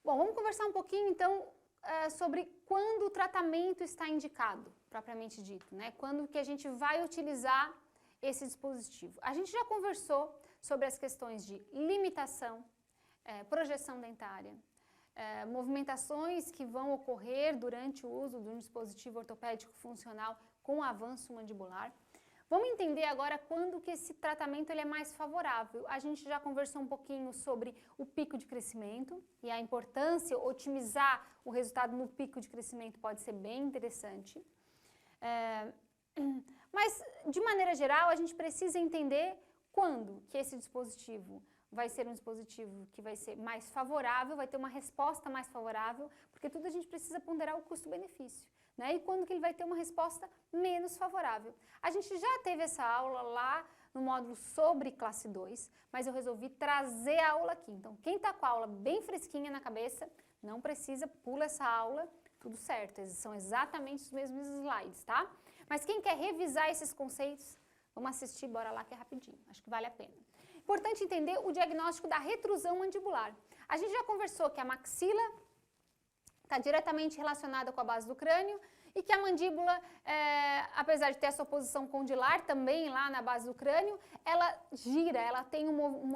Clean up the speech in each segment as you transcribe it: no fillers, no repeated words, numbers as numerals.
Bom, vamos conversar um pouquinho, então, sobre quando o tratamento está indicado, propriamente dito, né? Quando que a gente vai utilizar esse dispositivo. A gente já conversou sobre as questões de limitação, projeção dentária, movimentações que vão ocorrer durante o uso de um dispositivo ortopédico funcional com avanço mandibular. Vamos entender agora quando que esse tratamento ele é mais favorável. A gente já conversou um pouquinho sobre o pico de crescimento e a importância, otimizar o resultado no pico de crescimento pode ser bem interessante. Mas, de maneira geral, a gente precisa entender quando que esse dispositivo vai ser um dispositivo que vai ser mais favorável, vai ter uma resposta mais favorável, porque tudo a gente precisa ponderar o custo-benefício, né? E quando que ele vai ter uma resposta menos favorável. A gente já teve essa aula lá no módulo sobre classe 2, mas eu resolvi trazer a aula aqui. Então, quem está com a aula bem fresquinha na cabeça, não precisa, pula essa aula, tudo certo, eles são exatamente os mesmos slides, tá? Mas quem quer revisar esses conceitos, vamos assistir, bora lá que é rapidinho, acho que vale a pena. Importante entender o diagnóstico da retrusão mandibular. A gente já conversou que a maxila está diretamente relacionada com a base do crânio e que a mandíbula, apesar de ter a sua posição condilar também lá na base do crânio, ela gira, ela tem um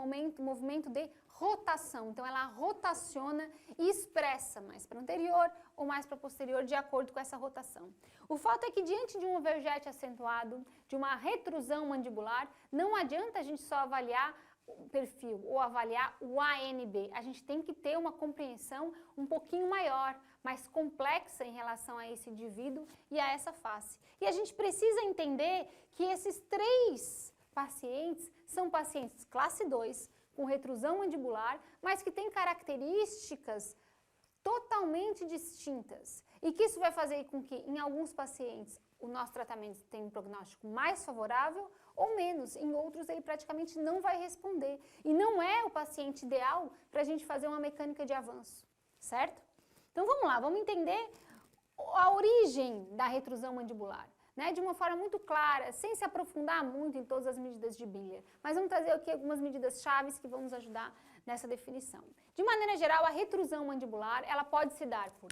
movimento de rotação. Então, ela rotaciona e expressa mais para anterior ou mais para posterior de acordo com essa rotação. O fato é que diante de um overjet acentuado, de uma retrusão mandibular, não adianta a gente só avaliar o perfil ou avaliar o ANB. A gente tem que ter uma compreensão um pouquinho maior, mais complexa em relação a esse indivíduo e a essa face. E a gente precisa entender que esses 3 pacientes são pacientes classe 2, com retrusão mandibular, mas que têm características totalmente distintas. E que isso vai fazer com que, em alguns pacientes, o nosso tratamento tenha um prognóstico mais favorável ou menos. Em outros, ele praticamente não vai responder. E não é o paciente ideal para a gente fazer uma mecânica de avanço, certo? Então, vamos lá, vamos entender a origem da retrusão mandibular, né, de uma forma muito clara, sem se aprofundar muito em todas as medidas de Biller. Mas vamos trazer aqui algumas medidas chaves que vão nos ajudar nessa definição. De maneira geral, a retrusão mandibular, ela pode se dar por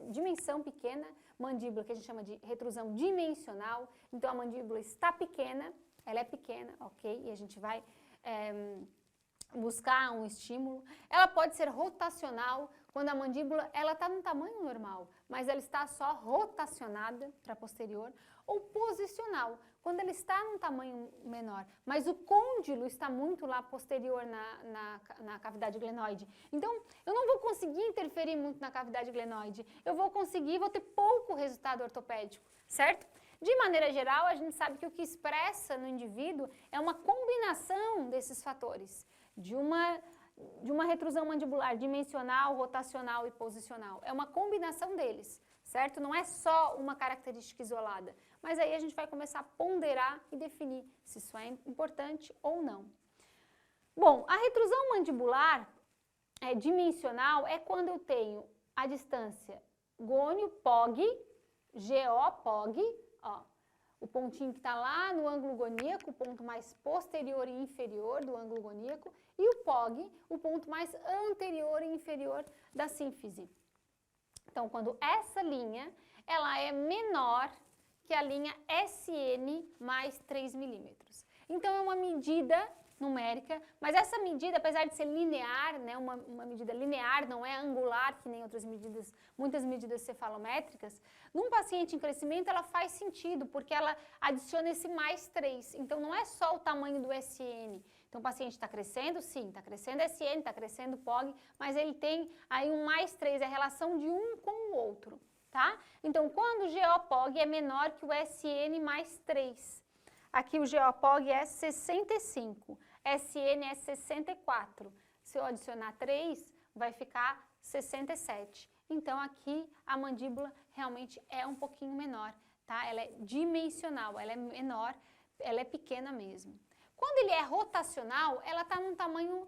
dimensão pequena, mandíbula que a gente chama de retrusão dimensional. Então, a mandíbula está pequena, ela é pequena, ok? E a gente vai buscar um estímulo. Ela pode ser rotacional, quando a mandíbula ela está num tamanho normal, mas ela está só rotacionada para posterior, ou posicional, quando ela está num tamanho menor, mas o côndilo está muito lá posterior na cavidade glenoide. Então, eu não vou conseguir interferir muito na cavidade glenoide, vou ter pouco resultado ortopédico, certo? De maneira geral, a gente sabe que o que expressa no indivíduo é uma combinação desses fatores, de uma retrusão mandibular dimensional, rotacional e posicional. É uma combinação deles, certo? Não é só uma característica isolada. Mas aí a gente vai começar a ponderar e definir se isso é importante ou não. Bom, a retrusão mandibular dimensional é quando eu tenho a distância gônio-POG, GO-POG, ó, o pontinho que está lá no ângulo goníaco, o ponto mais posterior e inferior do ângulo goníaco, e o POG, o ponto mais anterior e inferior da sínfise. Então, quando essa linha, ela é menor que a linha SN mais 3 milímetros. Então, é uma medida numérica, mas essa medida, apesar de ser linear, né, uma medida linear, não é angular, que nem outras medidas, muitas medidas cefalométricas, num paciente em crescimento ela faz sentido, porque ela adiciona esse mais 3. Então, não é só o tamanho do SN. Então, o paciente está crescendo, sim, está crescendo SN, está crescendo POG, mas ele tem aí um mais 3, é a relação de um com o outro, tá? Então, quando o GO-POG é menor que o SN mais 3, aqui o GO-POG é 65, SN é 64. Se eu adicionar 3, vai ficar 67. Então, aqui a mandíbula realmente é um pouquinho menor, tá? Ela é dimensional, ela é menor, ela é pequena mesmo. Quando ele é rotacional, ela está num tamanho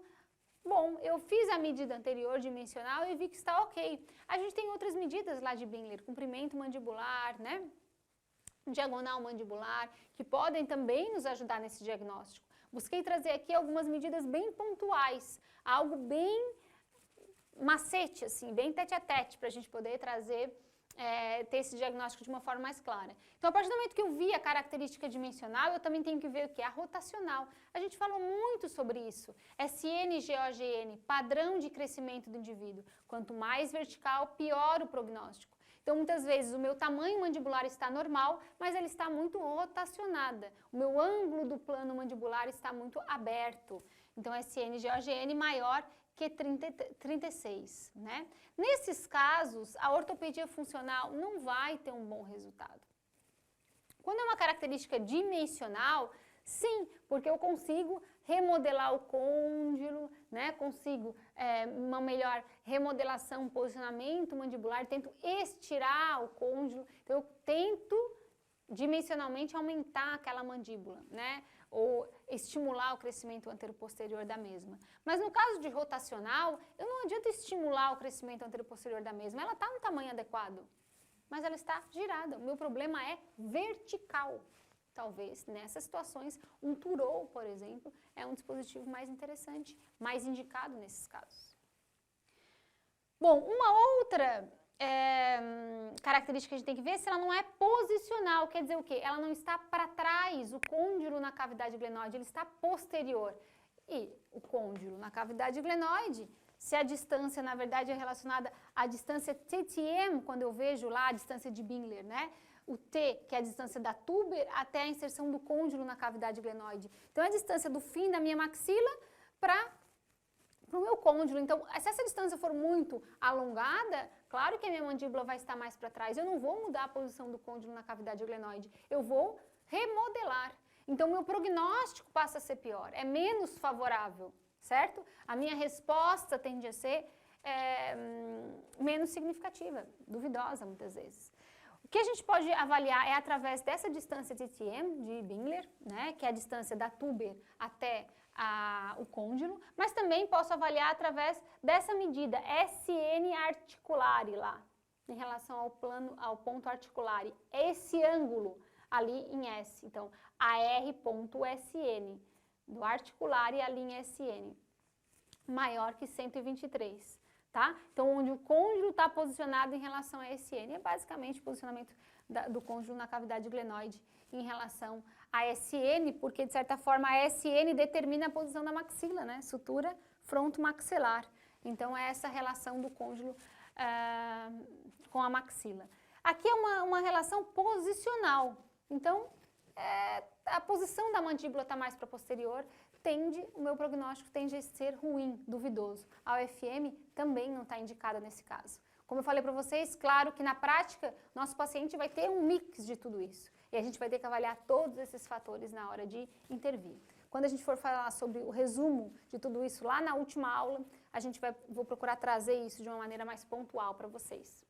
bom. Eu fiz a medida anterior dimensional e vi que está ok. A gente tem outras medidas lá de Bindler, comprimento mandibular, né? Diagonal mandibular, que podem também nos ajudar nesse diagnóstico. Busquei trazer aqui algumas medidas bem pontuais, algo bem macete, assim, bem tete a tete, para a gente poder trazer, ter esse diagnóstico de uma forma mais clara. Então, a partir do momento que eu vi a característica dimensional, eu também tenho que ver o que é a rotacional. A gente falou muito sobre isso. SN-GOGN, padrão de crescimento do indivíduo. Quanto mais vertical, pior o prognóstico. Então, muitas vezes, o meu tamanho mandibular está normal, mas ele está muito rotacionada. O meu ângulo do plano mandibular está muito aberto. Então, SN-GOGN maior que 36, né? Nesses casos, a ortopedia funcional não vai ter um bom resultado. Quando é uma característica dimensional, sim, porque eu consigo remodelar o côndilo, né? Consigo uma melhor remodelação, posicionamento mandibular, tento estirar o côndilo, então eu tento dimensionalmente aumentar aquela mandíbula, né? Ou estimular o crescimento antero-posterior da mesma. Mas no caso de rotacional, eu não adianta estimular o crescimento antero-posterior da mesma, ela está no tamanho adequado, mas ela está girada. O meu problema é vertical. Talvez, nessas situações, um Turou, por exemplo, é um dispositivo mais interessante, mais indicado nesses casos. Bom, uma outra característica que a gente tem que ver se ela não é posicional, quer dizer o quê? Ela não está para trás, o côndilo na cavidade glenoide, ele está posterior. E o côndilo na cavidade glenoide, se a distância, na verdade, é relacionada à distância TTM, quando eu vejo lá a distância de Bingler, né? O T, que é a distância da tuber, até a inserção do côndilo na cavidade glenoide. Então, é a distância do fim da minha maxila para o meu côndilo. Então, se essa distância for muito alongada, claro que a minha mandíbula vai estar mais para trás. Eu não vou mudar a posição do côndilo na cavidade glenoide. Eu vou remodelar. Então, meu prognóstico passa a ser pior, é menos favorável, certo? A minha resposta tende a ser menos significativa, duvidosa muitas vezes. O que a gente pode avaliar é através dessa distância de TM, de Bingler, né, que é a distância da tuber até o côndilo, mas também posso avaliar através dessa medida, SN articulare lá, em relação ao plano, ao ponto articulare, esse ângulo ali em S. Então, AR.SN, do articulare ali em SN, maior que 123. Tá? Então, onde o côndilo está posicionado em relação a SN, é basicamente o posicionamento do côndilo na cavidade glenoide em relação a SN, porque, de certa forma, a SN determina a posição da maxila, né? Sutura fronto-maxilar. Então, é essa relação do côndilo com a maxila. Aqui é uma relação posicional. Então, a posição da mandíbula está mais para posterior, o meu prognóstico tende a ser ruim, duvidoso. A UFM também não está indicada nesse caso. Como eu falei para vocês, claro que na prática, nosso paciente vai ter um mix de tudo isso. E a gente vai ter que avaliar todos esses fatores na hora de intervir. Quando a gente for falar sobre o resumo de tudo isso lá na última aula, vou procurar trazer isso de uma maneira mais pontual para vocês.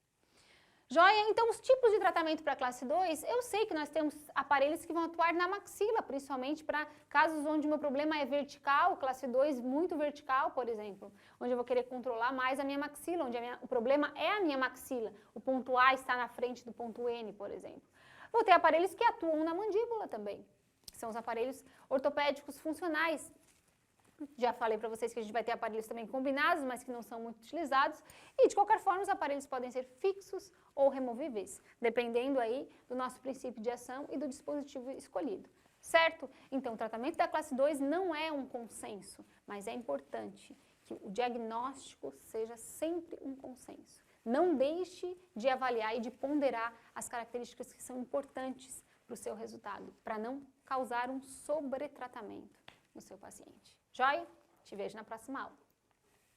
Joia? Então, os tipos de tratamento para classe 2, eu sei que nós temos aparelhos que vão atuar na maxila, principalmente para casos onde o meu problema é vertical, classe 2 muito vertical, por exemplo, onde eu vou querer controlar mais a minha maxila, onde o problema é a minha maxila, o ponto A está na frente do ponto N, por exemplo. Vou ter aparelhos que atuam na mandíbula também, que são os aparelhos ortopédicos funcionais. Já falei para vocês que a gente vai ter aparelhos também combinados, mas que não são muito utilizados. E, de qualquer forma, os aparelhos podem ser fixos ou removíveis, dependendo aí do nosso princípio de ação e do dispositivo escolhido. Certo? Então, o tratamento da classe 2 não é um consenso, mas é importante que o diagnóstico seja sempre um consenso. Não deixe de avaliar e de ponderar as características que são importantes para o seu resultado, para não causar um sobretratamento no seu paciente. Joia? Te vejo na próxima aula.